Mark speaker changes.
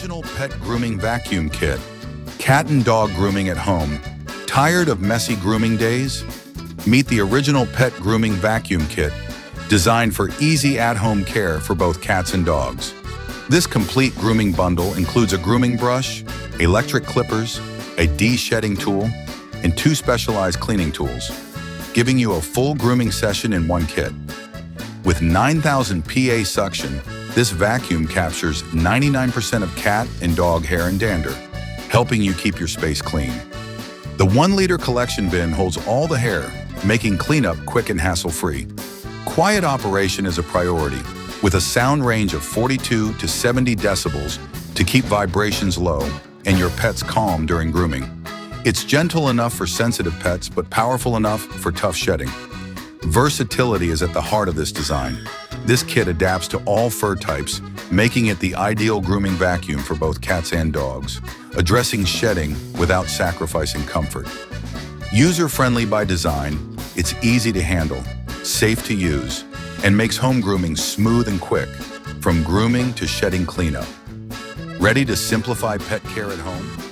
Speaker 1: original pet grooming vacuum kit. Cat and dog grooming at home. Tired of messy grooming days? Meet the original pet grooming vacuum kit, designed for easy at-home care for both cats and dogs. This complete grooming bundle includes a grooming brush, electric clippers, a de-shedding tool, and 2 specialized cleaning tools, giving you a full grooming session in one kit. With 9,000 PA suction, this vacuum captures 99% of cat and dog hair and dander, helping you keep your space clean. The 1-liter collection bin holds all the hair, making cleanup quick and hassle-free. Quiet operation is a priority, with a sound range of 42 to 70 decibels to keep vibrations low and your pets calm during grooming. It's gentle enough for sensitive pets, but powerful enough for tough shedding. Versatility is at the heart of this design. This kit adapts to all fur types, making it the ideal grooming vacuum for both cats and dogs, addressing shedding without sacrificing comfort. User-friendly by design, it's easy to handle, safe to use, and makes home grooming smooth and quick, from grooming to shedding cleanup. Ready to simplify pet care at home?